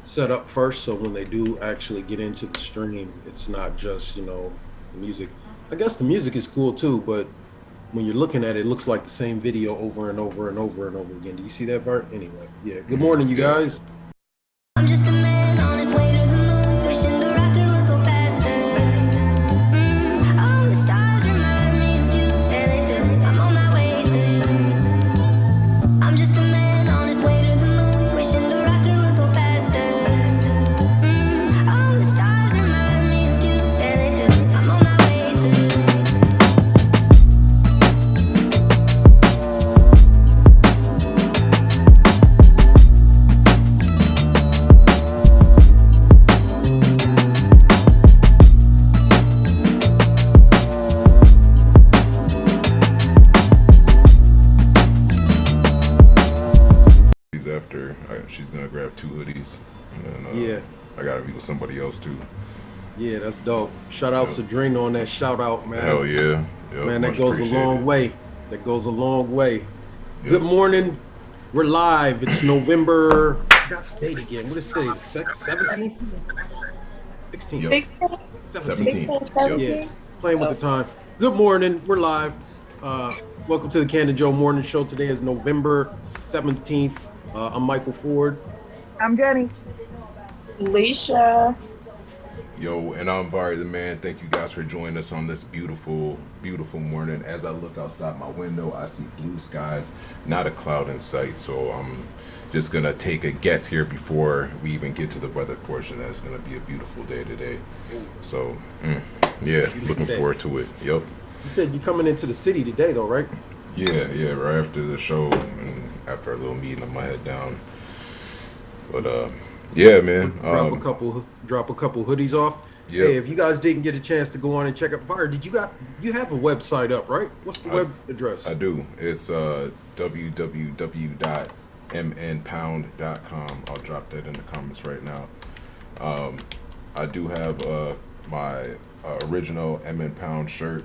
set up first, so when they do actually get into the stream, it's not just the music. I guess the music is cool too, but when you're looking at it, it looks like the same video over and over and over and over again. Do you see that part? Anyway, yeah. Good morning, you Yeah. guys. I'm just a man on his way to the moon, wishing the rocket would go faster. All the stars remind me of you, yeah they do. I'm on my way to you. I'm just a man on his way to the moon, wishing the rocket would go faster. All the stars remind me of you, yeah they do. I'm on my way to you. She's gonna grab two hoodies, and then Yeah, I gotta meet with somebody else too. yeah, that's dope. Shout out Yep. Sadrina on that shout out, man. Hell yeah, yep, Man, that much goes a long appreciated. way. That goes a long way. Good Yep. morning. We're live. It's November. I got the date again. What is today? 17th? 16th? Yep. 16, 17th. 17. 16, Yep. Yeah, 17. playing with the time. Good morning. We're live. Welcome to the Canna-Joe Morning Show. Today is November 17th. I'm Michael Ford. I'm Jenny. Alicia. Yo, and I'm Vari the man. Thank you guys for joining us on this beautiful, beautiful morning. As I look outside my window, I see blue skies, not a cloud in sight. So I'm just gonna take a guess here before we even get to the weather portion that it's gonna be a beautiful day today. So, yeah, looking day. forward to it. Yep. You said you're coming into the city today, though, right? Yeah, right after the show and after a little meeting, I'm gonna head down. But yeah, man. Drop a couple hoodies off. Yep. Hey, if you guys didn't get a chance to go on and check out Fire, you have a website up, right? What's the web address? I do. It's www.mnpound.com. I'll drop that in the comments right now. I do have my original MN Pound shirt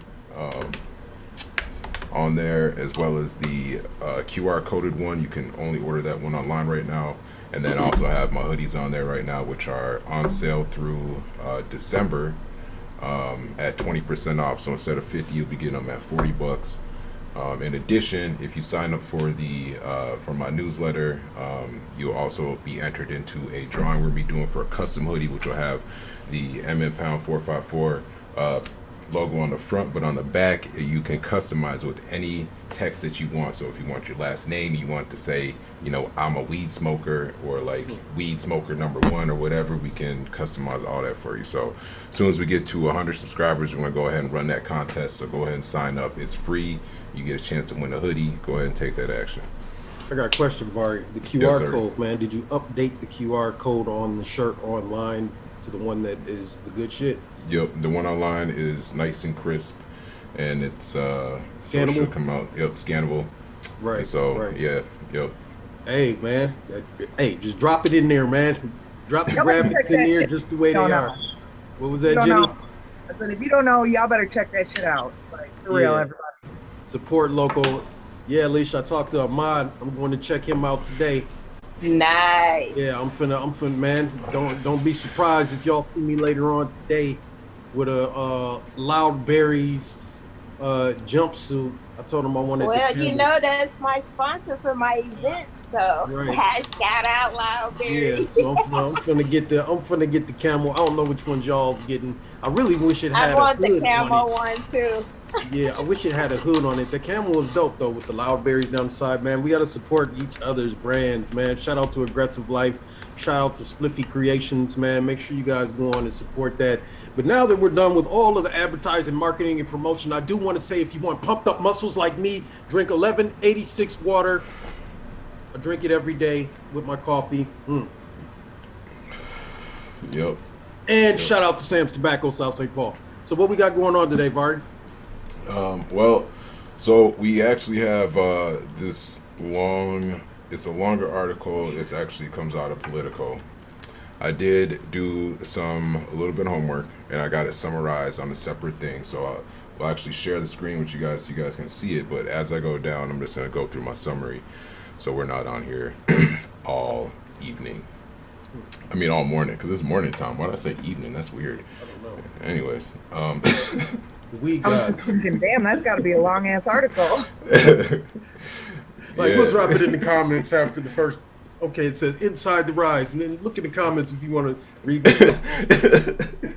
on there, as well as the QR coded one. You can only order that one online right now. And then I also have my hoodies on there right now, which are on sale through December at 20% off. So instead of 50, you'll be getting them at $40. In addition, if you sign up for for my newsletter, you'll also be entered into a drawing we'll be doing for a custom hoodie, which will have the MN Pound 454 logo on the front, but on the back you can customize with any text that you want. So if you want your last name, you want to say, I'm a weed smoker, or like weed smoker #1 or whatever, we can customize all that for you. So as soon as we get to 100 subscribers, we're going to go ahead and run that contest. So go ahead and sign up. It's free. You get a chance to win a hoodie. Go ahead and take that action. I got a question, Vari. The Yes, QR sir. code, man. Did you update the QR code on the shirt online to the one that is the good shit? Yep, the one online is nice and crisp, and it's so it Scannable? should come out. Yep, scannable. Right. And so right. yeah, yep. Hey, man. Hey, just drop it in there, man. Drop the Y'all better graphics check in that there shit. just the way they Don't know. are. What was You that, don't Jenny? know. I said, if you don't know, y'all better check that shit out. Like, for real, Yeah. everybody. Support local. Yeah, Alicia, I talked to Ahmad. I'm going to check him out today. Nice. Yeah, I'm finna, man. Don't be surprised if y'all see me later on today with a Loudberries jumpsuit. I told him I wanted. Well, the you camel. know that's my sponsor for my event, so Right. shout out Yeah, Loudberry. so I'm finna get the camel. I don't know which one y'all's getting. I really wish it had I a want the hood camo on it. one too. Yeah, I wish it had a hood on it. The camel is dope though, with the Loudberries down the side, man. We gotta support each other's brands, man. Shout out to Aggressive Life. Shout out to Spliffy Creations, man. Make sure you guys go on and support that. But now that we're done with all of the advertising, marketing, and promotion, I do want to say, if you want pumped up muscles like me, drink 1186 water. I drink it every day with my coffee. Yep. And shout out to Sam's Tobacco, South St. Paul. So what we got going on today, Vard? Well, so we actually have this it's a longer article. It actually comes out of Politico. I did do a little bit of homework, and I got it summarized on a separate thing. So I'll actually share the screen with you guys so you guys can see it. But as I go down, I'm just going to go through my summary, so we're not on here all evening. I mean, all morning, because it's morning time. Why did I say evening? That's weird. I don't know. Anyways, The weed I was just gods. thinking, damn, that's got to be a long ass article. Like, we'll drop it in the comments after the first. Okay, it says inside the rise, and then look in the comments if you want to read the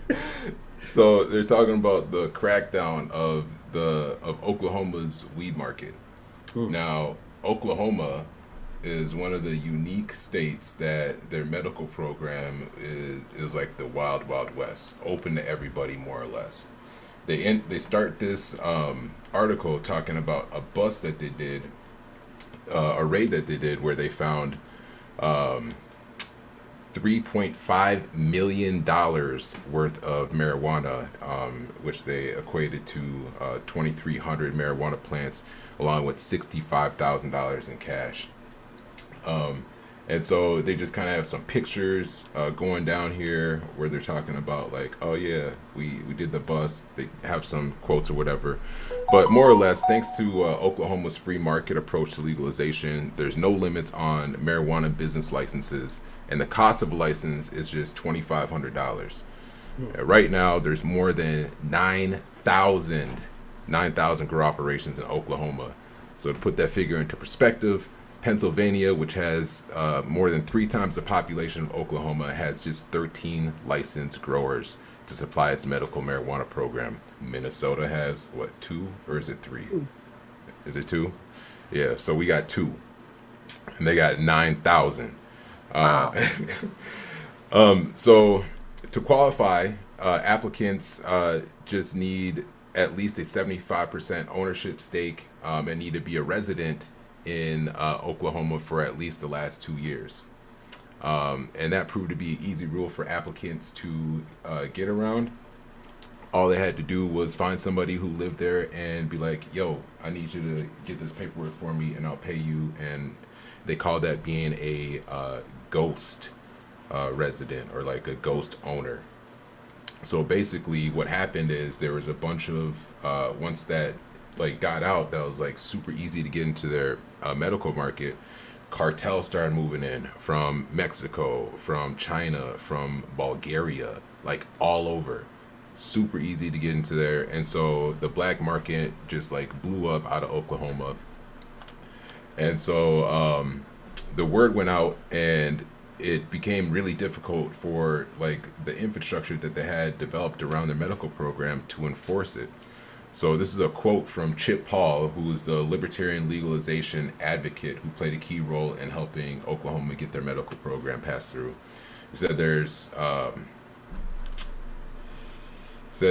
So they're talking about the crackdown of Oklahoma's weed market. Now, Oklahoma is one of the unique states that their medical program is like the wild west, open to everybody more or less. They start this article talking about a bust that they did, a raid that they did where they found $3.5 million worth of marijuana, which they equated to 2,300 marijuana plants, along with $65,000 in cash. And so they just kind of have some pictures going down here where they're talking about like, oh yeah, we did the bust. They have some quotes or whatever. But more or less, thanks to Oklahoma's free market approach to legalization, there's no limits on marijuana business licenses. And the cost of a license is just $2,500. Right now, there's more than 9,000 grow operations in Oklahoma. So to put that figure into perspective, Pennsylvania, which has more than 3 times the population of Oklahoma, has just 13 licensed growers to supply its medical marijuana program. Minnesota has, what, 2? Or is it 3? Is it 2? Yeah, so we got 2. And they got 9,000. Wow. So to qualify, applicants just need at least a 75% ownership stake and need to be a resident in Oklahoma for at least the last 2 years. And that proved to be an easy rule for applicants to get around. All they had to do was find somebody who lived there and be like, yo, I need you to get this paperwork for me and I'll pay you. And they call that being a ghost resident or like a ghost owner. So basically what happened is there was a bunch of, once that like got out, that was like super easy to get into their medical market. Cartels started moving in from Mexico, from China, from Bulgaria, like all over. Super easy to get into there. And so the black market just like blew up out of Oklahoma. And so the word went out and it became really difficult for like the infrastructure that they had developed around their medical program to enforce it. So this is a quote from Chip Paul, who is the libertarian legalization advocate who played a key role in helping Oklahoma get their medical program passed through. He said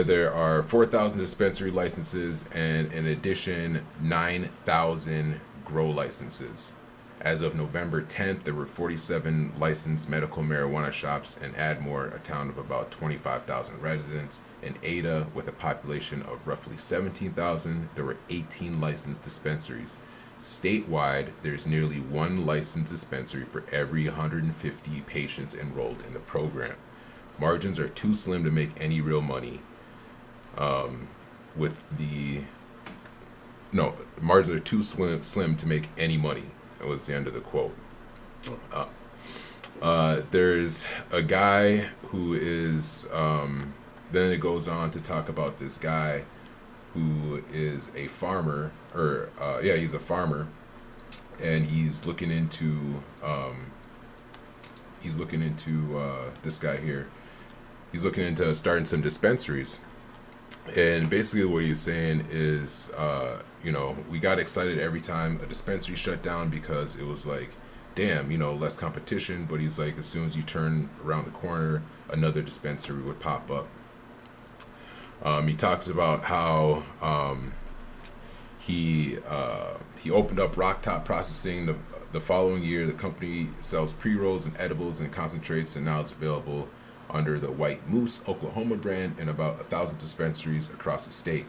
there are 4,000 dispensary licenses and in addition 9,000 grow licenses. As of November 10th, there were 47 licensed medical marijuana shops in Ardmore, a town of about 25,000 residents. In Ada, with a population of roughly 17,000, there were 18 licensed dispensaries. Statewide, there's nearly 1 licensed dispensary for every 150 patients enrolled in the program. Margins are too slim to make any real money. Margins are too slim to make any money. That was the end of the quote. There's a guy who is, then it goes on to talk about this guy who is a farmer, he's a farmer, and he's looking into this guy here. He's looking into starting some dispensaries. And basically what he's saying is, we got excited every time a dispensary shut down because it was like, damn, less competition. But he's like, as soon as you turn around the corner, another dispensary would pop up. He talks about how he opened up Rock Top Processing the following year. The company sells pre-rolls and edibles and concentrates, and now it's available under the White Moose Oklahoma brand in about 1,000 dispensaries across the state.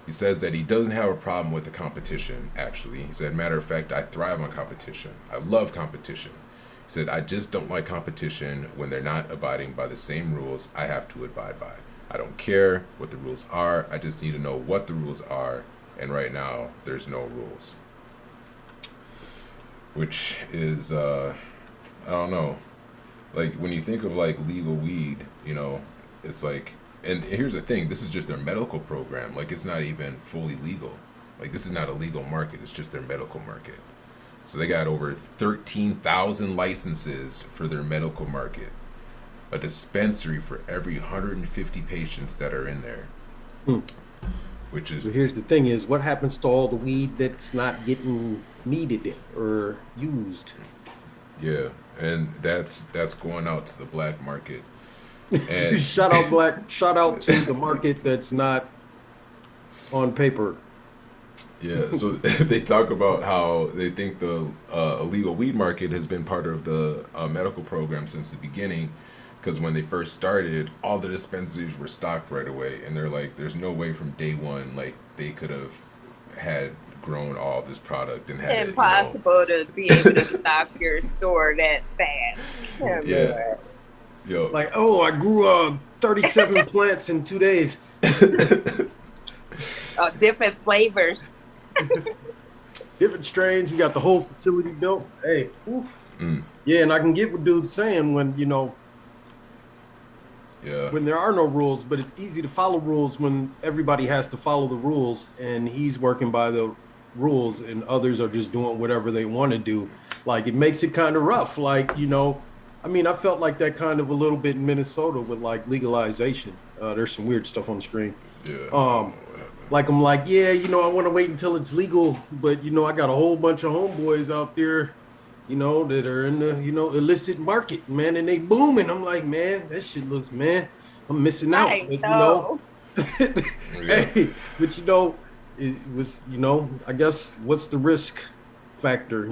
He says that he doesn't have a problem with the competition, actually. He said, matter of fact, I thrive on competition. I love competition. He said, I just don't like competition when they're not abiding by the same rules I have to abide by. I don't care what the rules are. I just need to know what the rules are. And right now, there's no rules. Which is, I don't know. like when you think of like legal weed, it's like, and here's the thing, this is just their medical program. Like it's not even fully legal. Like this is not a legal market. It's just their medical market. So they got over 13,000 licenses for their medical market. A dispensary for every 150 patients that are in there. Hmm. Which is So here's the thing: is what happens to all the weed that's not getting needed or used? yeah, and that's going out to the black market. And Shout out to the market that's not on paper. yeah, so they talk about how they think the illegal weed market has been part of the medical program since the beginning, because when they first started, all the dispensaries were stocked right away, and they're like, there's no way from day one like they could have had grown all this product and had Impossible to be able to stock your store that fast. Yeah. Yo, Like, oh, I grew 37 plants in 2 days. Different flavors. Different strains. We got the whole facility built. Hey, oof. Mm. Yeah, and I can get what dude's saying when yeah, when there are no rules, but it's easy to follow rules when everybody has to follow the rules, and he's working by the rules, and others are just doing whatever they want to do. Like it makes it kind of rough. Like I mean, I felt like that kind of a little bit in Minnesota with like legalization. There's some weird stuff on the screen. yeah. Like I'm like, yeah, I want to wait until it's legal, but I got a whole bunch of homeboys out there, that are in the illicit market, man, and they booming. I'm like, man, that shit looks, man, I'm missing out. I But, know. hey, but it was, I guess what's the risk factor?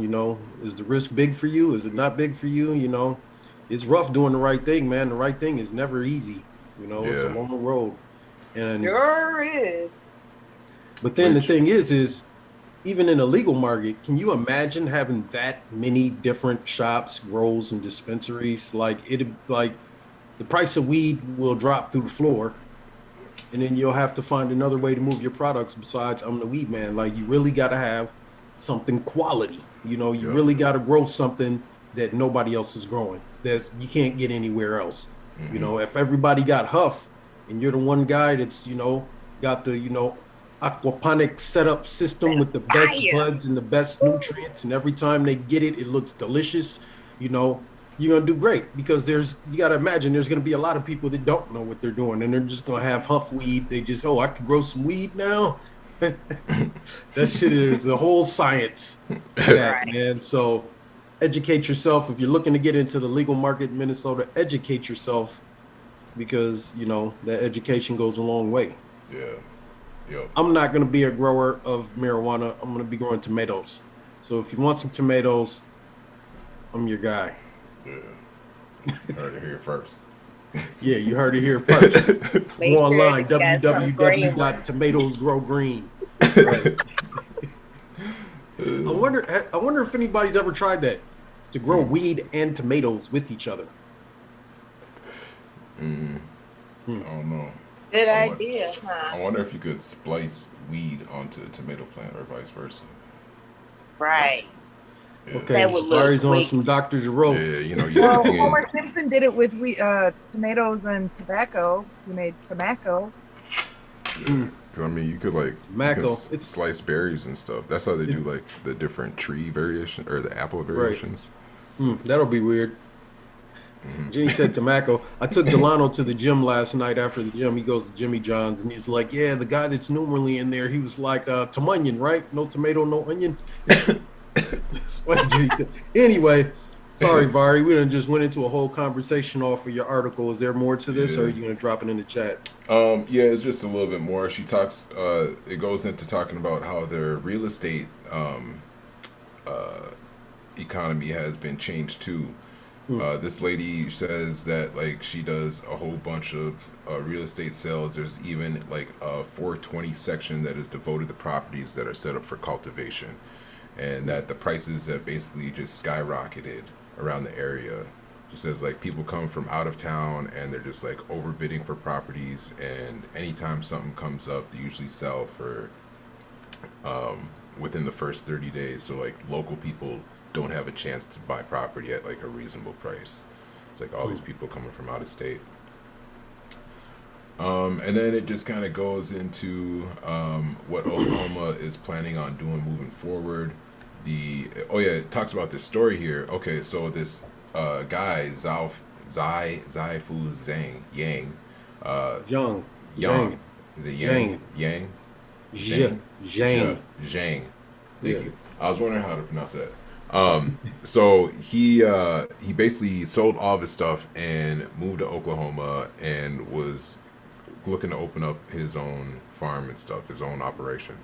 Is the risk big for you? Is it not big for you? It's rough doing the right thing, man. The right thing is never easy. It's a Yeah. long road. And Sure is. but then the thing is even in a legal market, can you imagine having that many different shops, grows, and dispensaries? Like the price of weed will drop through the floor, and then you'll have to find another way to move your products besides I'm the weed man. Like you really got to have something quality. You Yeah. really got to grow something that nobody else is growing. That you can't get anywhere else. Mm-hmm. If everybody got Huff, and you're the one guy that's got the aquaponic setup system with the best buds and the best nutrients, and every time they get it, it looks delicious. You're gonna do great, because you gotta imagine there's gonna be a lot of people that don't know what they're doing, and they're just gonna have Huff weed. They just, I can grow some weed now. That shit is a whole science, Right. man. So educate yourself. If you're looking to get into the legal market in Minnesota, educate yourself, because that education goes a long way. Yeah. Yep. I'm not going to be a grower of marijuana. I'm going to be growing tomatoes. So if you want some tomatoes, I'm your guy. Yeah. Heard it here first. Yeah, you heard it here first. Make Go sure online, you got some green ones. www.tomatoesgrowgreen. Right. I wonder if anybody's ever tried that, to grow weed and tomatoes with each other. I don't know. Good I wa- idea, I huh? wonder if you could splice weed onto a tomato plant or vice versa. Right. Yeah. Okay, That would look Barry's on weak. some Dr. Giroux. Yeah, you Well, see it. Homer Simpson did it with tomatoes and tobacco. He made tobacco. Yeah. 'Cause, I mean, you could like Tobacco. you can slice berries and stuff. That's how they do like the different tree variation or the apple variations. That'll be weird. Jenny said tobacco. I took Delano to the gym last night. After the gym, he goes to Jimmy John's, and he's like, yeah, the guy that's numerally in there, he was like, onion, right? No tomato, no onion. That's what Jenny said. Anyway, sorry, Barry. We done just went into a whole conversation off of your article. Is there more to this, or are you going to drop it in the chat? Yeah, it's just a little bit more. She talks. It goes into talking about how their real estate economy has been changed too. This lady says that like she does a whole bunch of real estate sales. There's even like a 420 section that is devoted to properties that are set up for cultivation, and that the prices have basically just skyrocketed around the area. She says like people come from out of town and they're just like overbidding for properties, and anytime something comes up, they usually sell for within the first 30 days. So like local people don't have a chance to buy property at like a reasonable price. It's like all these people coming from out of state. And then it just kind of goes into what Oklahoma is planning on doing moving forward. It talks about this story here. Okay, so this guy Zai Fu Yang, Young. Yang, is it Yang? Yang? Zhang. Zhang. Zhang. Thank Yeah. you. I was wondering how to pronounce that. So he basically sold all of his stuff and moved to Oklahoma and was looking to open up his own farm and stuff, his own operation.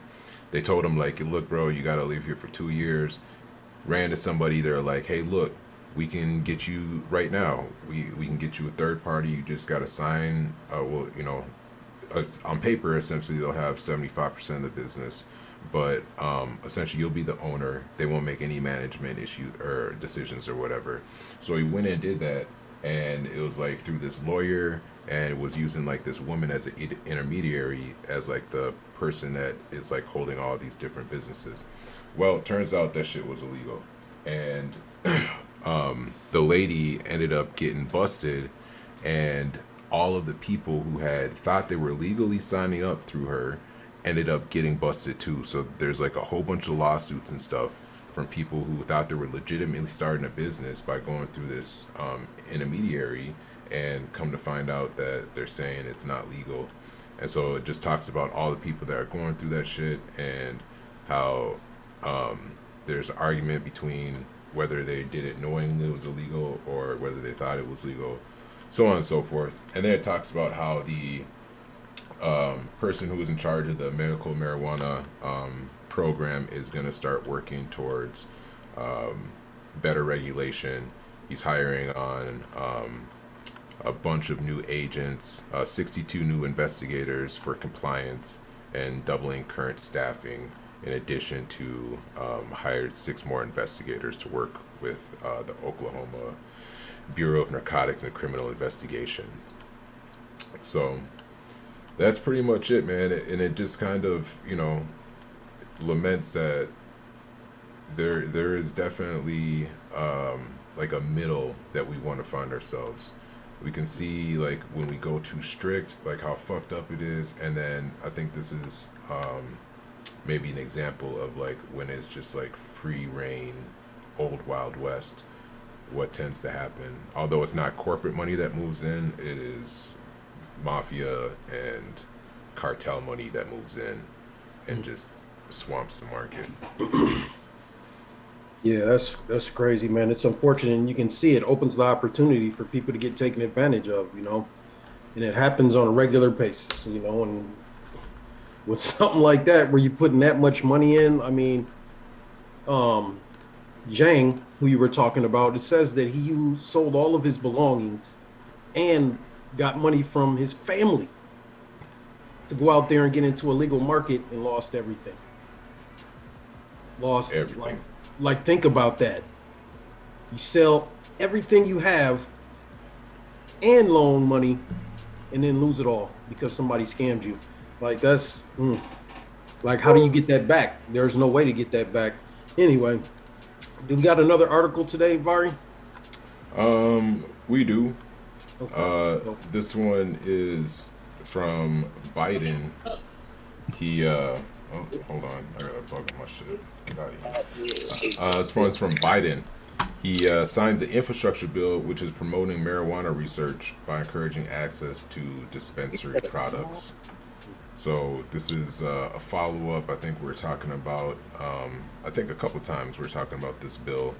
They told him like, look, bro, you gotta live here for 2 years. Ran to somebody, they're like, hey, look, we can get you right now. We can get you a third party. You just gotta sign. On paper, essentially, they'll have 75% of the business, but essentially, you'll be the owner. They won't make any management issue or decisions or whatever. So he went and did that, and it was like through this lawyer, and was using like this woman as an intermediary, as like the person that is like holding all these different businesses. Well, it turns out that shit was illegal, and the lady ended up getting busted, and all of the people who had thought they were legally signing up through her ended up getting busted too. So there's like a whole bunch of lawsuits and stuff from people who thought they were legitimately starting a business by going through this intermediary, and come to find out that they're saying it's not legal. And so it just talks about all the people that are going through that shit, and how there's an argument between whether they did it knowing it was illegal or whether they thought it was legal, so on and so forth. And then it talks about how the person who was in charge of the medical marijuana program is going to start working towards better regulation. He's hiring on a bunch of new agents, 62 new investigators for compliance, and doubling current staffing, in addition to hired 6 more investigators to work with the Oklahoma Bureau of Narcotics and Criminal Investigation. So that's pretty much it, man. And it just kind of, laments that there is definitely like a middle that we want to find ourselves. We can see like when we go too strict, like how fucked up it is, and then I think this is maybe an example of like when it's just like free reign, old Wild West, what tends to happen. Although it's not corporate money that moves in, it is mafia and cartel money that moves in and just swamps the market. Yeah, that's crazy, man. It's unfortunate, and you can see it opens the opportunity for people to get taken advantage of, and it happens on a regular basis, and with something like that where you're putting that much money in. I mean, Zhang, who you were talking about, it says that he sold all of his belongings and got money from his family to go out there and get into a legal market, and lost everything. Lost Everything. Like think about that. You sell everything you have and loan money, and then lose it all because somebody scammed you. Like that's like, how do you get that back? There's no way to get that back. Anyway, do we got another article today, Vari? We do. Okay. This one is from Biden. He hold on, I gotta bug my shit. Get out of here. This one's from Biden. He signs an infrastructure bill which is promoting marijuana research by encouraging access to dispensary products. So this is a follow-up. I think we're talking about, I think a couple times we're talking about this bill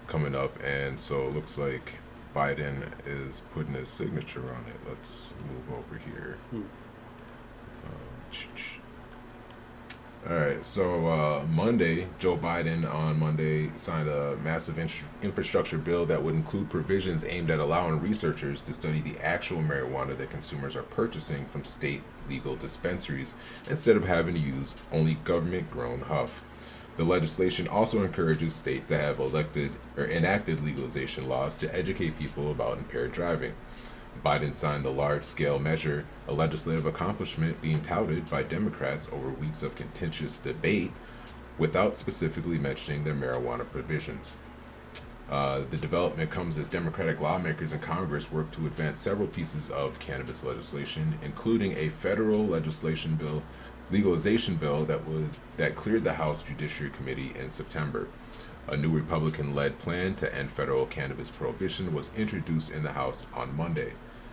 coming up, and so it looks like Biden is putting his signature on it. Let's move over here. All right, so Monday, Joe Biden on Monday signed a massive infrastructure bill that would include provisions aimed at allowing researchers to study the actual marijuana that consumers are purchasing from state legal dispensaries instead of having to use only government-grown huff. The legislation also encourages states that have elected or enacted legalization laws to educate people about impaired driving. Biden signed the large-scale measure, a legislative accomplishment being touted by Democrats over weeks of contentious debate, without specifically mentioning their marijuana provisions. The development comes as Democratic lawmakers in Congress work to advance several pieces of cannabis legislation, including a federal legalization bill that cleared the House Judiciary Committee in September. A new Republican-led plan to end federal cannabis prohibition was introduced in the House on Monday.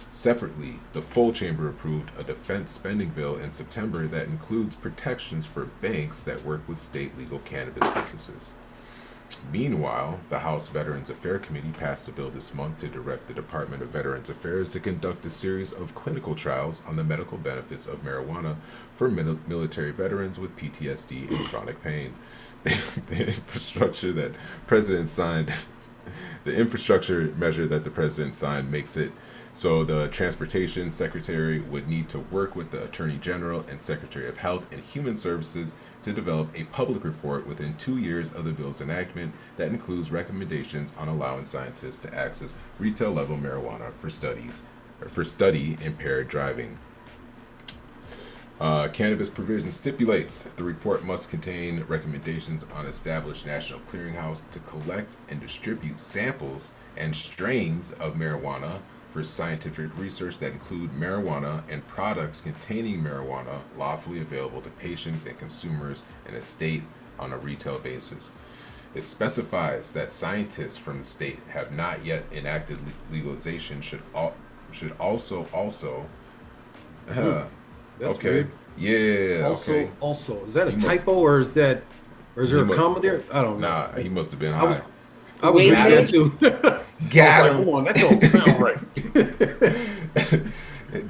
Separately, the full chamber approved a defense spending bill in September that includes protections for banks that work with state legal cannabis businesses. Meanwhile, the House Veterans Affairs Committee passed a bill this month to direct the Department of Veterans Affairs to conduct a series of clinical trials on the medical benefits of marijuana for military veterans with PTSD and chronic pain. The infrastructure measure that the president signed makes it so the Transportation Secretary would need to work with the Attorney General and Secretary of Health and Human Services to develop a public report within 2 years of the bill's enactment that includes recommendations on allowing scientists to access retail-level marijuana for study impaired driving. Cannabis provision stipulates the report must contain recommendations on established national clearinghouse to collect and distribute samples and strains of marijuana for scientific research that include marijuana and products containing marijuana lawfully available to patients and consumers in a state on a retail basis. It specifies that scientists from the state have not yet enacted legalization should also That's okay. weird. Yeah. Also, okay. Is that a typo or is there a comma there? I don't know. Nah, he must have been I was- high. I was Wait, reading that too. Got I was him. like, come on, that don't sound right.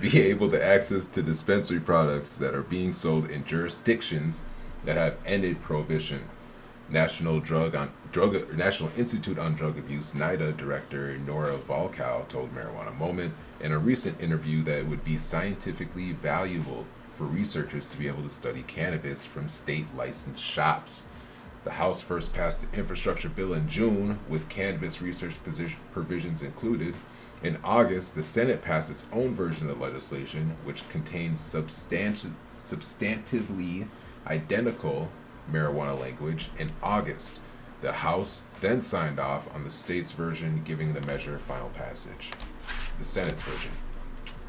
Be able to access to dispensary products that are being sold in jurisdictions that have ended prohibition. National Institute on Drug Abuse (NIDA) director Nora Volkow told Marijuana Moment in a recent interview that it would be scientifically valuable for researchers to be able to study cannabis from state licensed shops. The House first passed the infrastructure bill in June, with cannabis research provisions included. In August, the Senate passed its own version of the legislation, which contains substantively identical marijuana language. In August, the House then signed off on the state's version, giving the measure final passage. The Senate's version.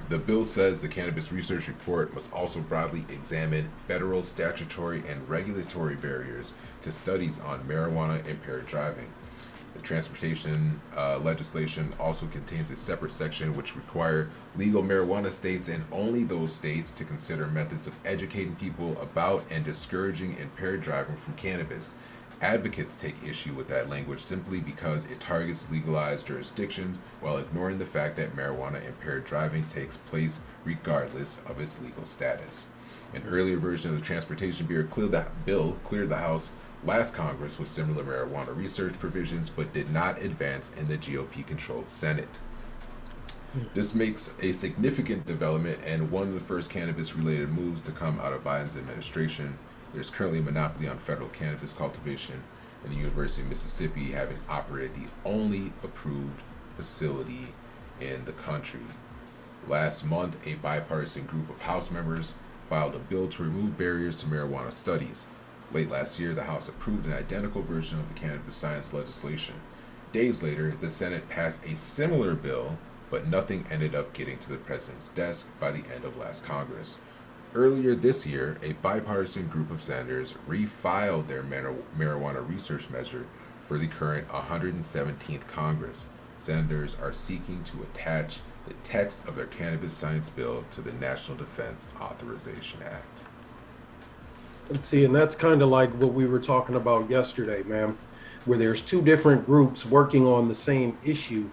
The bill says the cannabis research report must also broadly examine federal statutory and regulatory barriers to studies on marijuana impaired driving. The transportation legislation also contains a separate section which require legal marijuana states and only those states to consider methods of educating people about and discouraging impaired driving from cannabis. Advocates take issue with that language simply because it targets legalized jurisdictions while ignoring the fact that marijuana impaired driving takes place regardless of its legal status. An earlier version of the transportation bill cleared the House last Congress with similar marijuana research provisions but did not advance in the GOP-controlled Senate. This makes a significant development and one of the first cannabis-related moves to come out of Biden's administration. There's currently a monopoly on federal cannabis cultivation, and the University of Mississippi having operated the only approved facility in the country. Last month, a bipartisan group of House members filed a bill to remove barriers to marijuana studies. Late last year, the House approved an identical version of the cannabis science legislation. Days later, the Senate passed a similar bill, but nothing ended up getting to the president's desk by the end of last Congress. Earlier this year, a bipartisan group of senators refiled their marijuana research measure for the current 117th Congress. Senators are seeking to attach the text of their cannabis science bill to the National Defense Authorization Act. Let's see, and that's kind of like what we were talking about yesterday, man, where there's two different groups working on the same issue,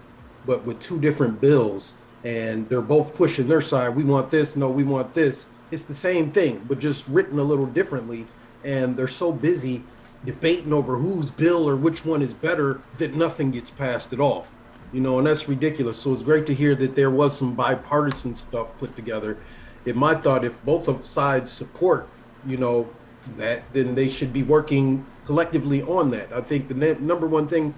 but with two different bills, and they're both pushing their side. We want this, no, we want this. It's the same thing, but just written a little differently, and they're so busy debating over whose bill or which one is better that nothing gets passed at all. You know, and that's ridiculous. So it's great to hear that there was some bipartisan stuff put together. In my thought, if both of sides support, you know, that, then they should be working collectively on that. I think the number one thing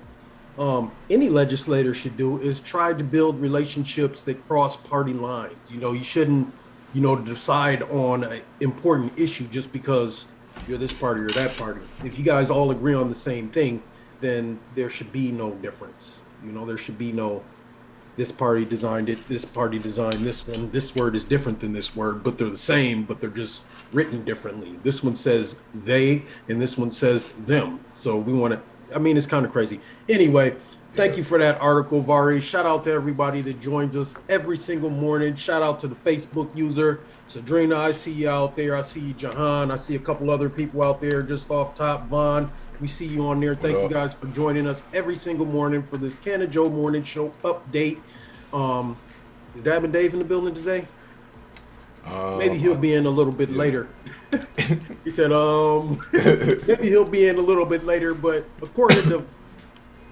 any legislator should do is try to build relationships that cross party lines. You know, you shouldn't, you know, decide on an important issue just because you're this party or that party. If you guys all agree on the same thing, then there should be no difference. You know, there should be no, this party designed it, this party designed this one, this word is different than this word, but they're the same, but they're just written differently. This one says they, and this one says them. So we want to, I mean, it's kind of crazy. Anyway, thank you for that article, Vari. Shout out to everybody that joins us every single morning. Shout out to the Facebook user, Sadrina, I see you out there. I see you, Jahan. I see a couple other people out there just off top. Vaughn, we see you on there. Thank you guys for joining us every single morning for this Canna-Joe Morning Show update. Is Dab and Dave in the building today? Maybe he'll be in a little bit later. He said, maybe he'll be in a little bit later, but according to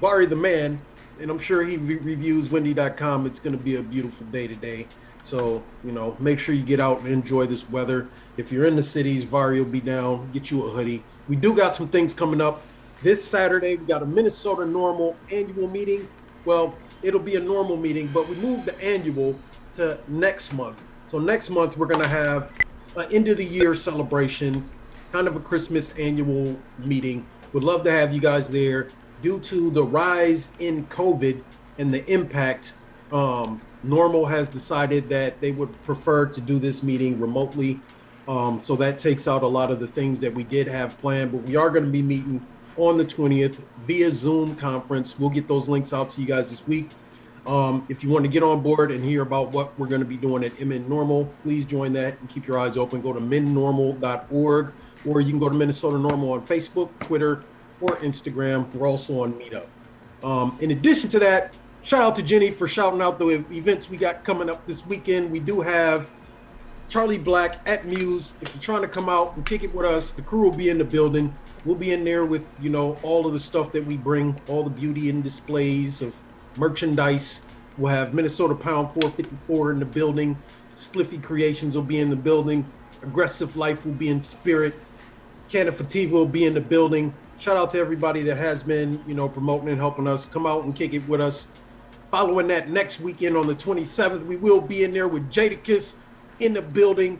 Vari the man, and I'm sure he reviews Wendy.com, it's going to be a beautiful day today. So, you know, make sure you get out and enjoy this weather. If you're in the cities, Vari will be down. Get you a hoodie. We do got some things coming up. This Saturday, we got a Minnesota Normal annual meeting. Well, it'll be a normal meeting, but we moved the annual to next month. So next month, we're going to have an end of the year celebration, kind of a Christmas annual meeting. Would love to have you guys there. Due to the rise in COVID and the impact, Normal has decided that they would prefer to do this meeting remotely. So that takes out a lot of the things that we did have planned, but we are going to be meeting on the 20th via Zoom conference. We'll get those links out to you guys this week. If you want to get on board and hear about what we're going to be doing at MN Normal, please join that and keep your eyes open. Go to minnormal.org, or you can go to Minnesota Normal on Facebook, Twitter, or Instagram. We're also on Meetup. In addition to that, shout out to Jenny for shouting out the events we got coming up this weekend. We do have Charlie Black at Muse. If you're trying to come out and kick it with us, the crew will be in the building. We'll be in there with, you know, all of the stuff that we bring, all the beauty and displays of merchandise. We'll have Minnesota Pound 454 in the building. Spliffy Creations will be in the building. Aggressive Life will be in spirit. Canna-Fativa will be in the building. Shout out to everybody that has been, you know, promoting and helping us. Come out and kick it with us. Following that, next weekend on the 27th, we will be in there with Jadakiss in the building.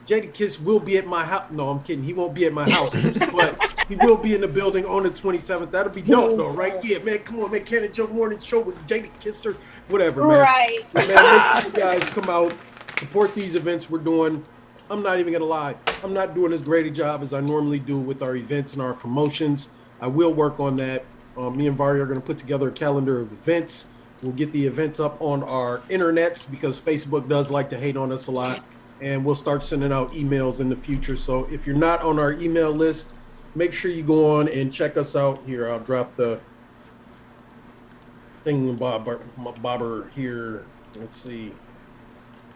Jadakiss will be at my house. No, I'm kidding. He won't be at my house, but he will be in the building on the 27th. That'll be dope, though, right? Yeah, man. Come on, man. Canna-Joe Morning Show with Jadakiss or whatever, man. Right. So, man, make sure you guys come out, support these events we're doing. I'm not even going to lie. I'm not doing as great a job as I normally do with our events and our promotions. I will work on that. Me and Vari are going to put together a calendar of events. We'll get the events up on our internets because Facebook does like to hate on us a lot. And we'll start sending out emails in the future. So if you're not on our email list, make sure you go on and check us out. Here, I'll drop the thing bobber here. Let's see.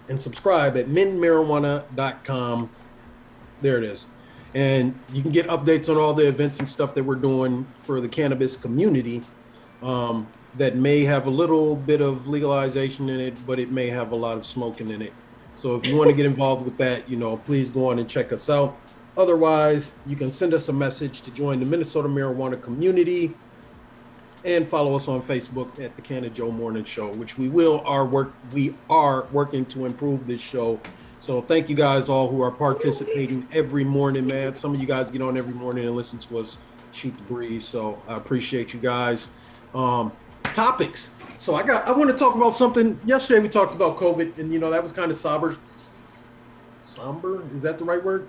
And subscribe at minmarijuana.com. There it is. And you can get updates on all the events and stuff that we're doing for the cannabis community that may have a little bit of legalization in it, but it may have a lot of smoking in it. So if you want to get involved with that, you know, please go on and check us out. Otherwise, you can send us a message to join the Minnesota Marijuana community and follow us on Facebook at the Canna-Joe Morning Show, which we are working to improve this show. So thank you guys all who are participating every morning, man. Some of you guys get on every morning and listen to us shoot the breeze. So I appreciate you guys. Topics. So I want to talk about something. Yesterday we talked about COVID, and you know that was kind of somber. Somber, is that the right word?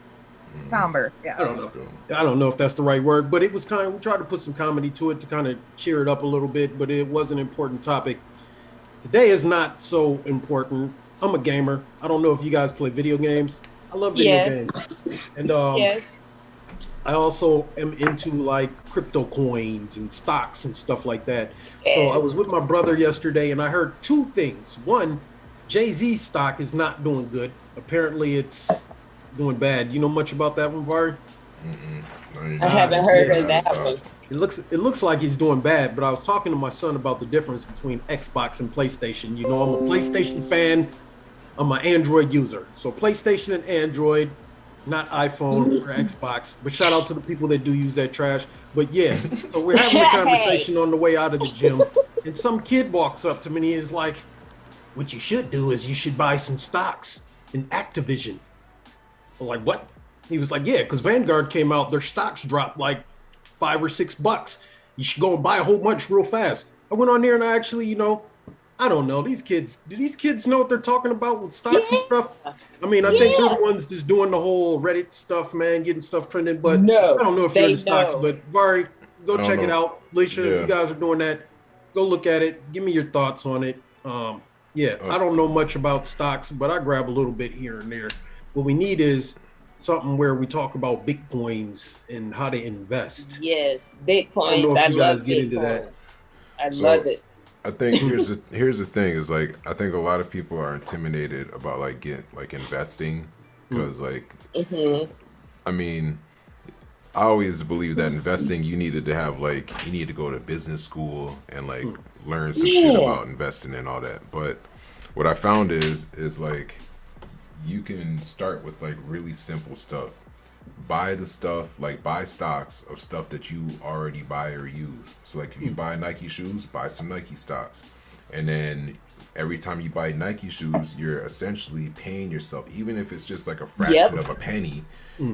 Somber, yeah. I don't know if that's the right word, but it was kind of, we tried to put some comedy to it to kind of cheer it up a little bit, but it was an important topic. Today is not so important. I'm a gamer. I don't know if you guys play video games. I love video games. And Yes. I also am into like crypto coins and stocks and stuff like that. So I was with my brother yesterday and I heard two things. One, Jay-Z stock is not doing good. Apparently it's doing bad. You know much about that one, Vari? I haven't heard of that one. It looks like he's doing bad, but I was talking to my son about the difference between Xbox and PlayStation. You know, I'm a PlayStation fan. I'm an Android user. So PlayStation and Android, not iPhone or Xbox. But shout out to the people that do use that trash. But yeah, so we're having a conversation on the way out of the gym, and some kid walks up to me and he is like, "What you should do is you should buy some stocks in Activision." I was like, "What?" He was like, "Yeah, because Vanguard came out, their stocks dropped like $5 or $6." You should go and buy a whole bunch real fast. I went on there and I actually, I don't know. Do these kids know what they're talking about with stocks and stuff? I mean, I think they're the ones just doing the whole Reddit stuff, man, getting stuff trending. But No, I don't know if you're into stocks, but Vari, go check it out. Alicia, if you guys are doing that, go look at it. Give me your thoughts on it. I don't know much about stocks, but I grab a little bit here and there. What we need is something where we talk about Bitcoins and how to invest. Yes, Bitcoins. I love get into that. I love it. I think here's the thing is like I think a lot of people are intimidated about like investing because I mean I always believe that investing you need to go to business school and like learn some shit about investing and all that. But what I found is like you can start with like really simple stuff. Buy stocks of stuff that you already buy or use. So like if you buy Nike shoes, buy some Nike stocks. And then every time you buy Nike shoes, you're essentially paying yourself, even if it's just like a fraction of a penny,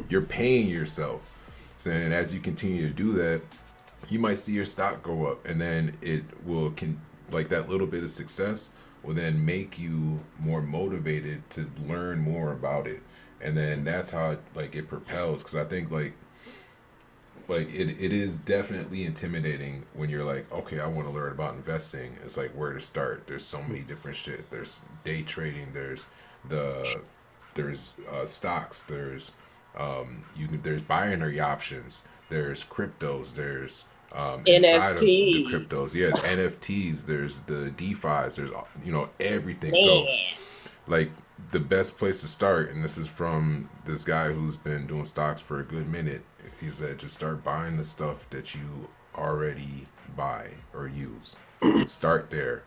you're paying yourself. So and as you continue to do that, you might see your stock go up, and then it will like that little bit of success will then make you more motivated to learn more about it. And then that's how it propels, because I think like it is definitely intimidating when you're like, okay, I want to learn about investing. It's like where to start. There's so many different shit. There's day trading. There's stocks. There's there's binary options. There's cryptos. There's inside of the cryptos. Yeah, NFTs. There's the DeFi's. There's everything. Man. So like the best place to start, and this is from this guy who's been doing stocks for a good minute, he said just start buying the stuff that you already buy or use. Start there.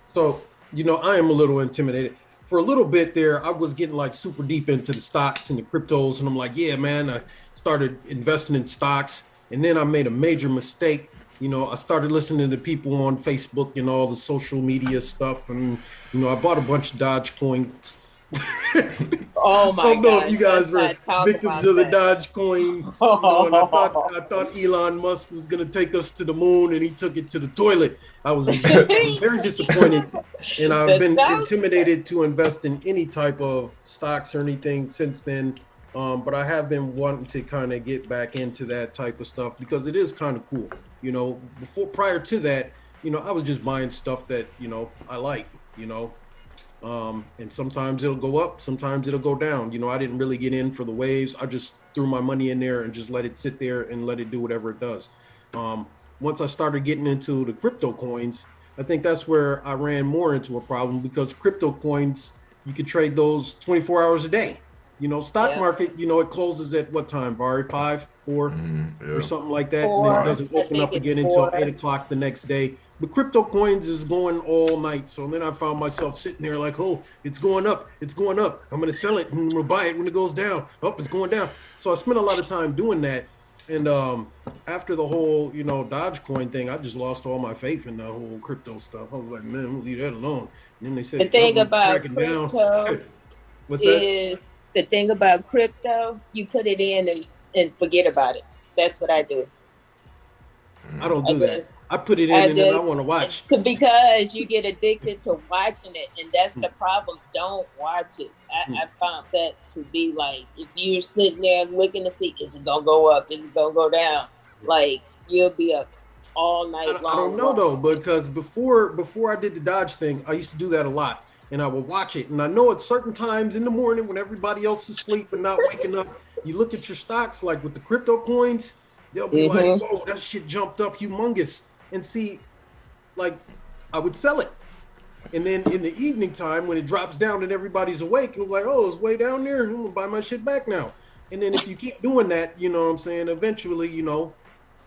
So I am a little intimidated. For a little bit there, I was getting like super deep into the stocks and the cryptos, and I'm like, yeah, man, I started investing in stocks, and then I made a major mistake. I started listening to people on Facebook and all the social media stuff, and I bought a bunch of Dogecoins. Oh my god! I don't know if you guys were victims of the Dogecoin. And I thought Elon Musk was going to take us to the moon, and he took it to the toilet. I was very disappointed, and I've been intimidated to invest in any type of stocks or anything since then. But I have been wanting to kind of get back into that type of stuff because it is kind of cool. Prior to that, I was just buying stuff that, I like, and sometimes it'll go up, sometimes it'll go down. I didn't really get in for the waves. I just threw my money in there and just let it sit there and let it do whatever it does. Once I started getting into the crypto coins, I think that's where I ran more into a problem because crypto coins, you could trade those 24 hours a day. Stock market, it closes at what time, Vari? 5, 4, or something like that. 4. And then it doesn't open up again until 8 o'clock the next day. But crypto coins is going all night. So then I found myself sitting there like, oh, it's going up. It's going up. I'm going to sell it and I'm going to buy it when it goes down. Oh, it's going down. So I spent a lot of time doing that. And after the whole, Dogecoin thing, I just lost all my faith in the whole crypto stuff. I was like, man, we'll leave that alone. And then they said, the thing about crypto is... The thing about crypto, you put it in and forget about it. That's what I do. I don't do that. I put it in and then I want to watch. Because you get addicted to watching it, and that's the problem. Don't watch it. I found that to be like, if you're sitting there looking to see, is it going to go up? Is it going to go down? Like, you'll be up all night long. I don't know, though, because before I did the Dodge thing, I used to do that a lot. And I would watch it. And I know at certain times in the morning when everybody else is asleep and not waking up, you look at your stocks, like with the crypto coins, they'll be like, whoa, that shit jumped up humongous. And see, like, I would sell it. And then in the evening time, when it drops down and everybody's awake, I'm like, oh, it's way down there. I'm going to buy my shit back now. And then if you keep doing that, you know what I'm saying, eventually, you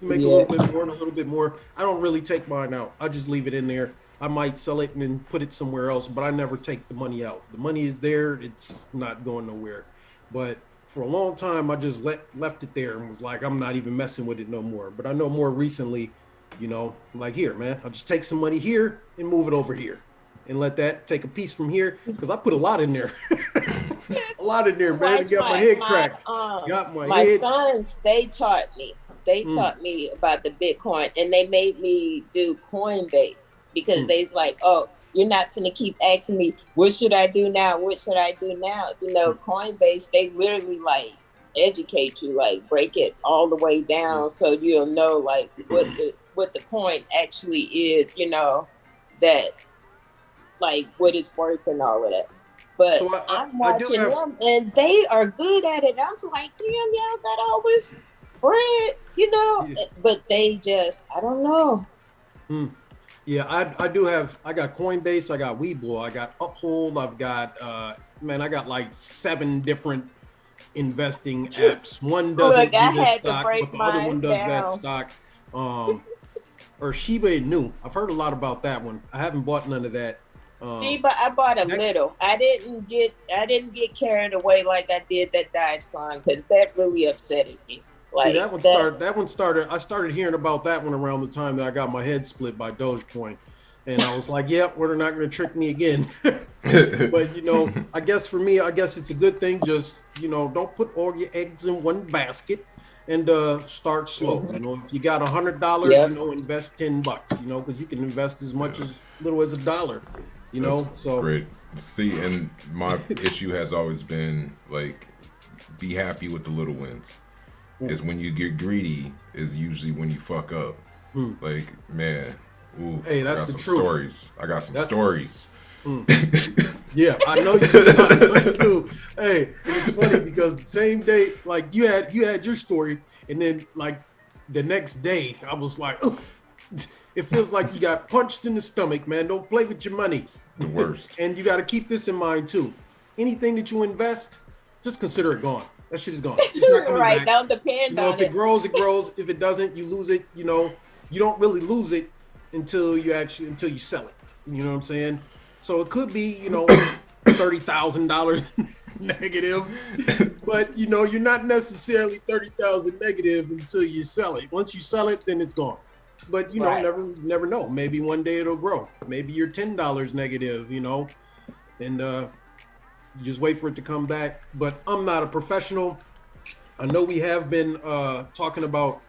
make a little bit more and a little bit more. I don't really take mine out. I just leave it in there. I might sell it and then put it somewhere else, but I never take the money out. The money is there. It's not going nowhere. But for a long time, I just left it there and was like, I'm not even messing with it no more. But I know more recently, like here, man, I'll just take some money here and move it over here and let that take a piece from here because I put a lot in there. A lot in there, man. Got my head cracked. My sons, they taught me they Mm. taught me about the Bitcoin, and they made me do Coinbase because they was like, oh, you're not gonna keep asking me, what should I do now? What should I do now? You know, Coinbase, they literally like educate you, like break it all the way down so you'll know like what the coin actually is, you know, that's like what it's worth and all of that. But So I'm I do watching have. them and they are good at it. I'm like, damn, y'all got all this bread, you know. Yes. But they just, I don't know. Yeah, I do have. I got Coinbase. I got Webull. I got Uphold. I've got man. I got like 7 different investing apps. One doesn't Look, I do this had to stock, break but the other one mine does that down. stock. Or Shiba Inu. I've heard a lot about that one. I haven't bought none of that. But I bought a little. I didn't get carried away like I did that Dogecoin because that really upset me. Like See, that one started. I started hearing about that one around the time that I got my head split by Dogecoin, and I was like, "Yep, we're not going to trick me again." But you know, I guess for me, I guess it's a good thing. Just don't put all your eggs in one basket, and start slow. You know, if you got $100, invest $10. You know, because you can invest as much as little as $1. You know, That's so great. See, and my issue has always been like, be happy with the little wins. Is when you get greedy is usually when you fuck up. Like, man, ooh, Hey, that's I got the some truth. stories. I got some stories. Yeah, I know you do. Hey, it's funny because the same day, like you had your story, and then like the next day, I was like, ugh. It feels like you got punched in the stomach, man. Don't play with your money. The worst. And you got to keep this in mind too. Anything that you invest, just consider it gone. That shit is gone. It's not coming right, back. don't depend on If it grows, it grows. If it doesn't, you lose it. You know, you don't really lose it until you sell it. You know what I'm saying? So it could be, $30,000 negative, but you're not necessarily 30,000 negative until you sell it. Once you sell it, then it's gone. But never know. Maybe one day it'll grow. Maybe you're $10 negative, and you just wait for it to come back. But I'm not a professional. I know we have been talking about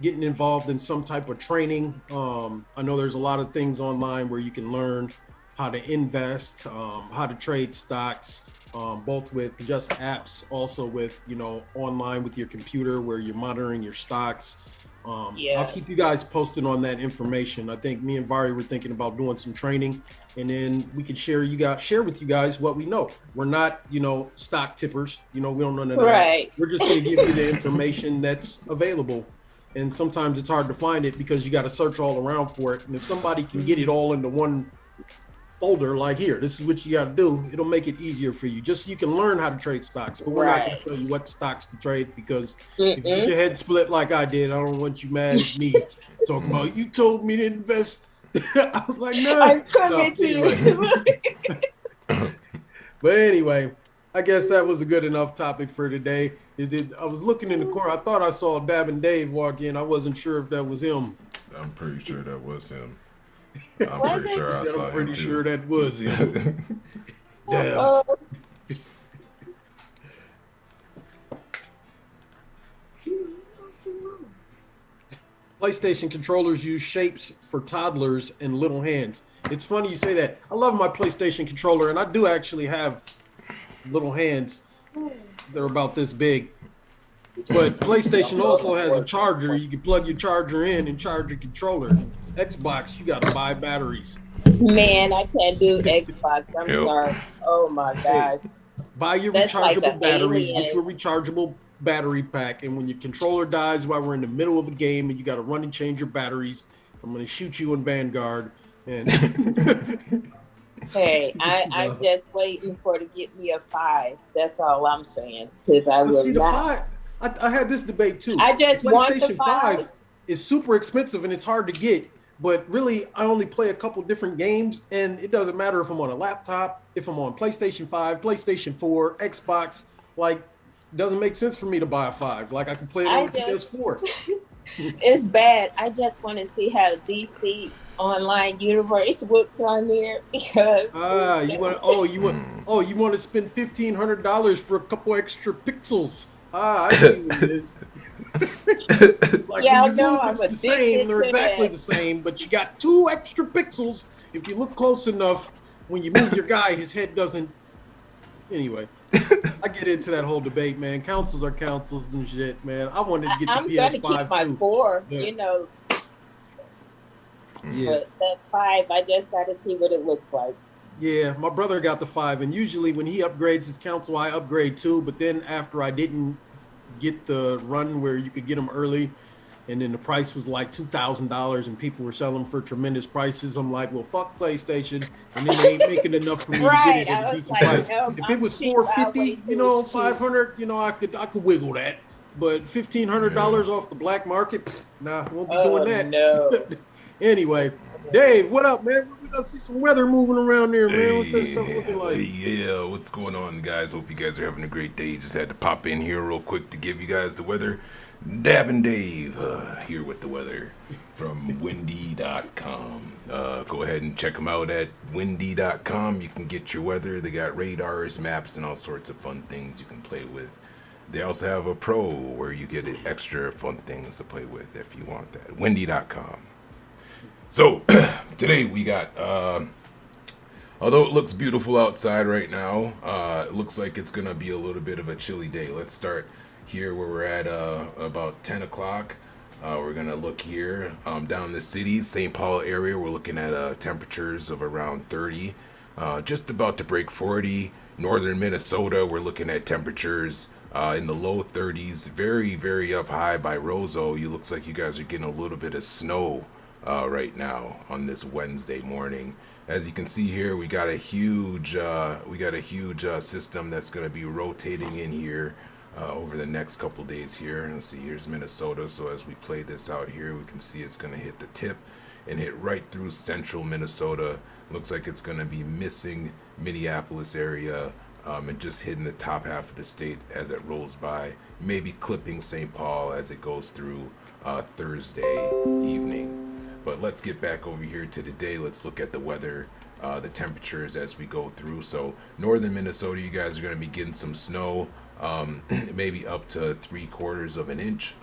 getting involved in some type of training. I know there's a lot of things online where you can learn how to invest, how to trade stocks, both with just apps, also with, online with your computer where you're monitoring your stocks. I'll keep you guys posted on that information. I think me and Vari were thinking about doing some training, and then we could share with you guys what we know. We're not, stock tippers. We don't know none of that. Right. We're just going to give you the information that's available. And sometimes it's hard to find it because you got to search all around for it. And if somebody can get it all into one folder, like here, this is what you got to do, it'll make it easier for you. Just so you can learn how to trade stocks. But we're not going to tell you what stocks to trade because if you get your head split like I did, I don't want you mad at me talking about you told me to invest. I was like, no. I'm coming to you. But anyway, I guess that was a good enough topic for today. I was looking in the corner. I thought I saw Dab and Dave walk in. I wasn't sure if that was him. I'm pretty sure that was him. I'm pretty sure that was him. Damn. PlayStation controllers use shapes for toddlers and little hands. It's funny you say that. I love my PlayStation controller, and I do actually have little hands. They're about this big. But PlayStation also has a charger. You can plug your charger in and charge your controller. Xbox, you got to buy batteries. Man, I can't do Xbox. I'm sorry. Oh my God. Buy your rechargeable batteries. Get your rechargeable battery pack. And when your controller dies while we're in the middle of a game and you got to run and change your batteries, I'm going to shoot you in Vanguard. And hey, I'm just waiting to get me a 5. That's all I'm saying. Because I will not. I had this debate too. I just want the PlayStation 5 is super expensive and it's hard to get. But really, I only play a couple different games, and it doesn't matter if I'm on a laptop, if I'm on PlayStation 5, PlayStation 4, Xbox. Like, it doesn't make sense for me to buy a 5. Like, I can play it on PS4. It's bad. I just want to see how DC Online Universe looks on there because you want to spend $1,500 for a couple extra pixels. I see what it is. Like Yeah, when you no, move, I'm it's the addicted same. They're to exactly that. the same, but you got 2 extra pixels. If you look close enough, when you move your guy, his head doesn't. Anyway, I get into that whole debate, man. Councils are councils and shit, man. I wanted to get the I'm gonna keep PS5 my too. 4, Yeah. you know, Yeah. but that 5, I just got to see what it looks like. Yeah, my brother got the 5, and usually when he upgrades his console, I upgrade too. But then after I didn't get the run where you could get them early, and then the price was like $2,000, and people were selling them for tremendous prices, I'm like, well, fuck PlayStation, and then they ain't making enough for me to get Right. it at I a was decent like, price. nope, If it I'm was cheap. I'll wait 450, till it's cheap. 500, I could wiggle that. But $1,500 off the black market, pfft, nah, won't be doing that. No. Anyway, Dave, what up, man? We gotta see some weather moving around there, man. What's that stuff looking like? Yeah, what's going on, guys? Hope you guys are having a great day. Just had to pop in here real quick to give you guys the weather. Dab and Dave here with the weather from windy.com. Go ahead and check them out at windy.com. You can get your weather. They got radars, maps, and all sorts of fun things you can play with. They also have a pro where you get extra fun things to play with if you want that. Windy.com. So, today we got, although it looks beautiful outside right now, it looks like it's going to be a little bit of a chilly day. Let's start here where we're at about 10 o'clock. We're going to look here down the city, St. Paul area. We're looking at temperatures of around 30, just about to break 40. Northern Minnesota, we're looking at temperatures in the low 30s, very, very up high by Roseau. You looks like you guys are getting a little bit of snow right now on this Wednesday morning. As you can see here, we got a huge system that's going to be rotating in here over the next couple days here. And let's see, here's Minnesota. So as we play this out here, we can see it's going to hit the tip and hit right through central Minnesota. Looks like it's going to be missing Minneapolis area and just hitting the top half of the state as it rolls by, maybe clipping St. Paul as it goes through Thursday evening. But let's get back over here to today. Let's look at the weather, the temperatures as we go through. So northern Minnesota, you guys are going to be getting some snow, maybe up to 3/4 of an inch,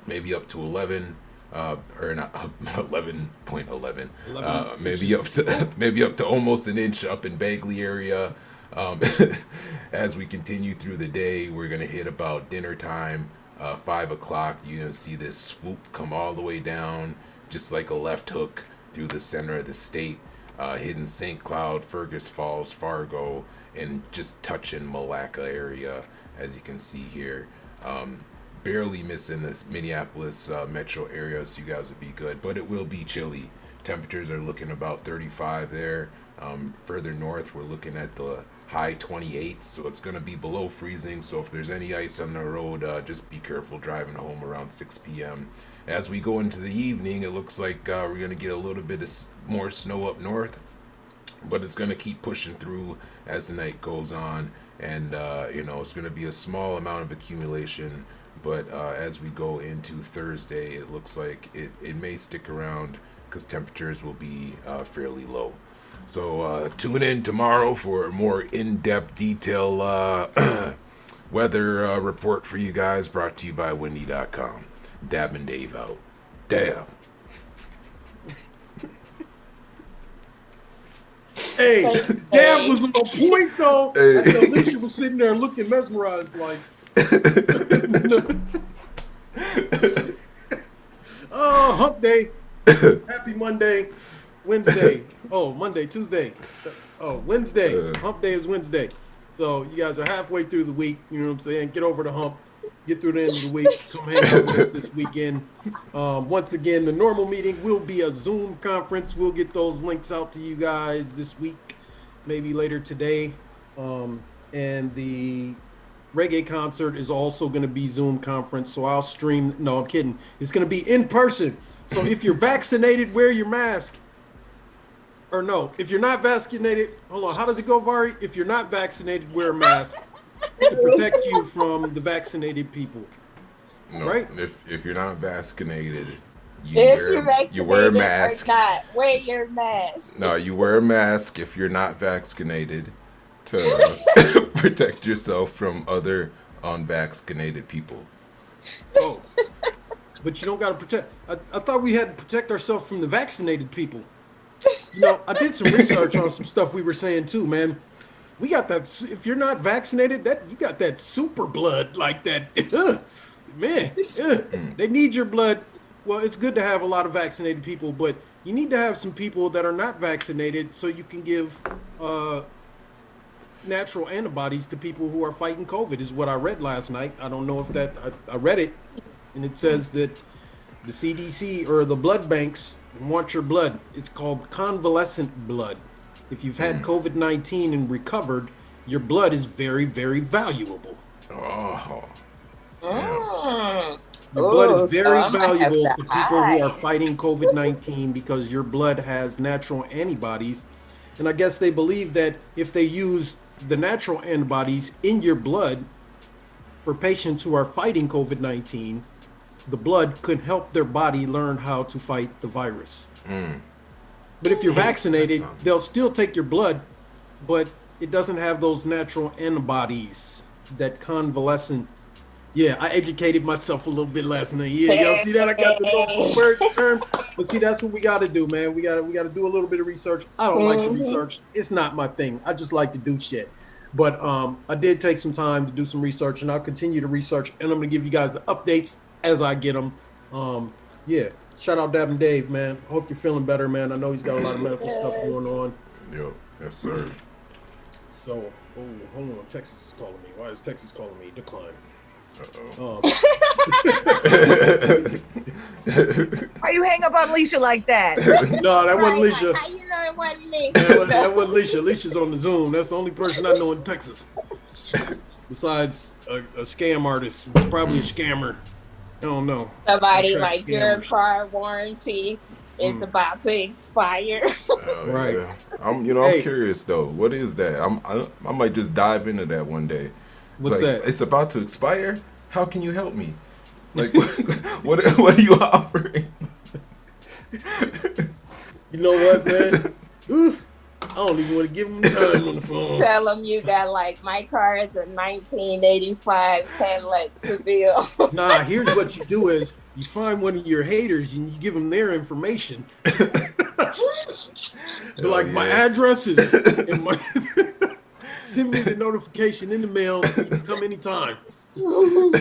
maybe up to 11. Or not 11.11, maybe up to almost an inch up in Bagley area. As we continue through the day, we're gonna hit about dinner time, 5 o'clock. You're gonna see this swoop come all the way down, just like a left hook through the center of the state, hitting St. Cloud, Fergus Falls, Fargo, and just touching Malacca area, as you can see here. Barely missing this Minneapolis metro area, so you guys will be good, but it will be chilly. Temperatures are looking about 35 there. Further north, we're looking at the high 28s, so it's going to be below freezing. So if there's any ice on the road, just be careful driving home around 6 p.m. As we go into the evening, it looks like we're going to get a little bit of more snow up north, but it's going to keep pushing through as the night goes on, and it's going to be a small amount of accumulation. But as we go into Thursday, it looks like it may stick around because temperatures will be fairly low. So tune in tomorrow for a more in-depth detail weather report for you guys, brought to you by windy.com. Dab and Dave out. Dab. Hey, Dab was on point though. Hey. I know Alicia was sitting there looking mesmerized like. Oh, hump day. Happy Monday. Wednesday. Oh, Monday, Tuesday. Oh, Wednesday. Hump day is Wednesday. So you guys are halfway through the week. You know what I'm saying? Get over the hump. Get through the end of the week. Come hang out with us this weekend. Once again, the normal meeting will be a Zoom conference. We'll get those links out to you guys this week, maybe later today. And the reggae concert is also going to be Zoom conference. So I'll stream. No, I'm kidding. It's going to be in person. So if you're vaccinated, wear your mask. Or no, if you're not vaccinated, hold on. How does it go, Vari? If you're not vaccinated, wear a mask to protect you from the vaccinated people. No, right? If you're not vaccinated, you wear a mask. Or not, wear your mask. No, you wear a mask if you're not vaccinated to protect yourself from other unvaccinated people. Oh, but you don't got to protect. I thought we had to protect ourselves from the vaccinated people. You know, I did some research on some stuff we were saying too, man. We got that. If you're not vaccinated, that you got that super blood like that. Man, they need your blood. Well, it's good to have a lot of vaccinated people, but you need to have some people that are not vaccinated so you can give natural antibodies to people who are fighting COVID, is what I read last night. I don't know if that, I read it, and it says that the CDC or the blood banks want your blood. It's called convalescent blood. If you've had COVID-19 and recovered, your blood is very, very valuable. Oh. Your blood is So very I might have valuable to to people who are hide. fighting COVID-19 because your blood has natural antibodies. And I guess they believe that if they use the natural antibodies in your blood for patients who are fighting COVID-19, the blood could help their body learn how to fight the virus. But if you're vaccinated, they'll still take your blood, but it doesn't have those natural antibodies, that convalescent. Yeah, I educated myself a little bit last night. Yeah, y'all see that? I got the normal words and terms. But see, that's what we got to do, man. We got to do a little bit of research. I don't like some research. It's not my thing. I just like to do shit. But I did take some time to do some research, and I'll continue to research, and I'm going to give you guys the updates as I get them. Yeah, shout out Dab and Dave, man. I hope you're feeling better, man. I know he's got a lot of medical stuff going on. Yo, yes, sir. So, hold on. Texas is calling me. Why is Texas calling me? Decline. Why you hang up on Alicia like that? No, that wasn't Alicia. How you know it wasn't me? That wasn't Alicia. Alicia's on the Zoom. That's the only person I know in Texas. Besides a scam artist. It's probably a scammer. I don't know. Somebody Contract like your scammers. car warranty is about to expire. Right. Yeah. I'm curious though. What is that? I might just dive into that one day. What's Like, that? It's about to expire. How can you help me? Like, what are you offering? You know what, man? Oof. I don't even want to give him time on the phone. Tell them you got like my car is a 1985 Cadillac Seville. Nah, here's what you do is you find one of your haters and you give them their information. Like my address is and my send me the notification in the mail. You can come anytime. Show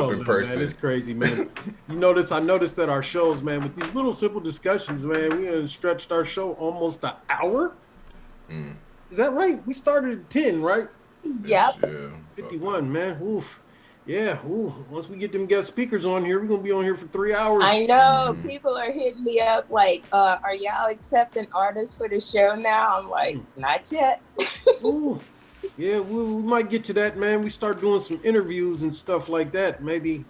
up in person. Man, it's crazy, man. I noticed that our shows, man, with these little simple discussions, man, we have stretched our show almost an hour. Is that right? We started at 10, right? Yep. Yeah. 51, man. Oof. Yeah. Ooh. Once we get them guest speakers on here, we're gonna be on here for 3 hours. I know people are hitting me up like, are y'all accepting artists for the show now? I'm like, not yet. Ooh. Yeah, we might get to that, man. We start doing some interviews and stuff like that. Maybe,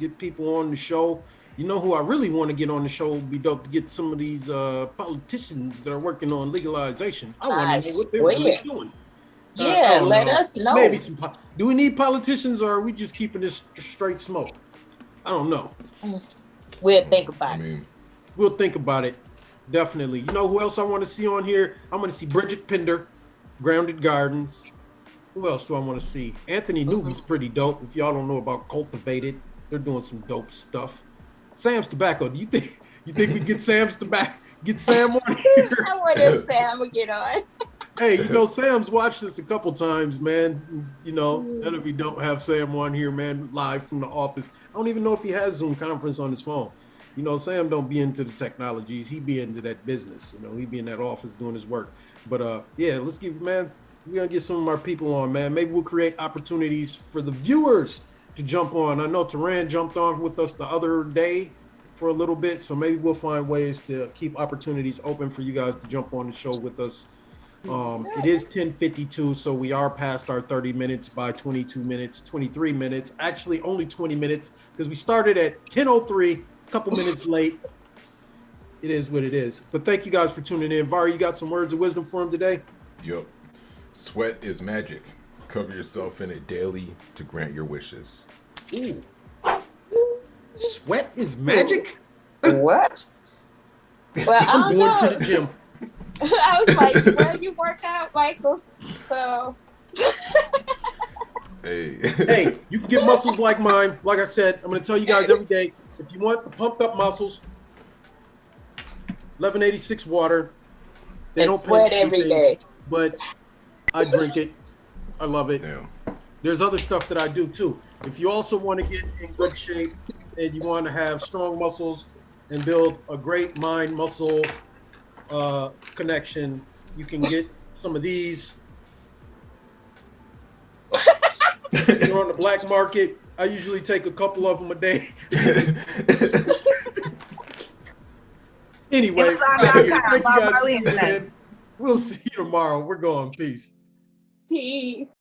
get people on the show. You know who I really want to get on the show would be dope to get some of these politicians that are working on legalization. I want to know what they're really doing. Yeah, let us know. Maybe do we need politicians or are we just keeping this straight smoke? I don't know. We'll think about it. We'll think about it. Definitely. You know who else I want to see on here? I want to see Bridget Pender, Grounded Gardens. Who else do I want to see? Anthony Newby's pretty dope. If y'all don't know about Cultivated, they're doing some dope stuff. Sam's Tobacco. Do you think we get Sam's Tobacco? Get Sam on here? I wonder if Sam will get on. Hey, Sam's watched this a couple times, man. That'd be dope. Have Sam on here, man, live from the office. I don't even know if he has Zoom conference on his phone. Sam don't be into the technologies. He be into that business. He be in that office doing his work. But yeah, we're gonna get some of our people on, man. Maybe we'll create opportunities for the viewers to jump on. I know Taran jumped on with us the other day for a little bit, so maybe we'll find ways to keep opportunities open for you guys to jump on the show with us. It is 10:52, so we are past our 30 minutes by 22 minutes, 23 minutes. Actually, only 20 minutes because we started at 10:03, a couple minutes late. It is what it is. But thank you guys for tuning in. Var, you got some words of wisdom for him today? Yup. Sweat is magic. Cover yourself in it daily to grant your wishes. Ooh. Sweat is magic? What? Well, I I'm don't going know. to the gym. I was like, well, you work out, Michael. So Hey. Hey, you can get muscles like mine. Like I said, I'm going to tell you guys every day, if you want the pumped up muscles, 1186 water. They and don't sweat pay every anything, day. but I drink it. I love it. Damn. There's other stuff that I do too. If you also want to get in good shape and you want to have strong muscles and build a great mind muscle connection, you can get some of these. You're on the black market. I usually take a couple of them a day. Anyway, thank you guys for tuning in. We'll see you tomorrow. We're going. Peace. Peace.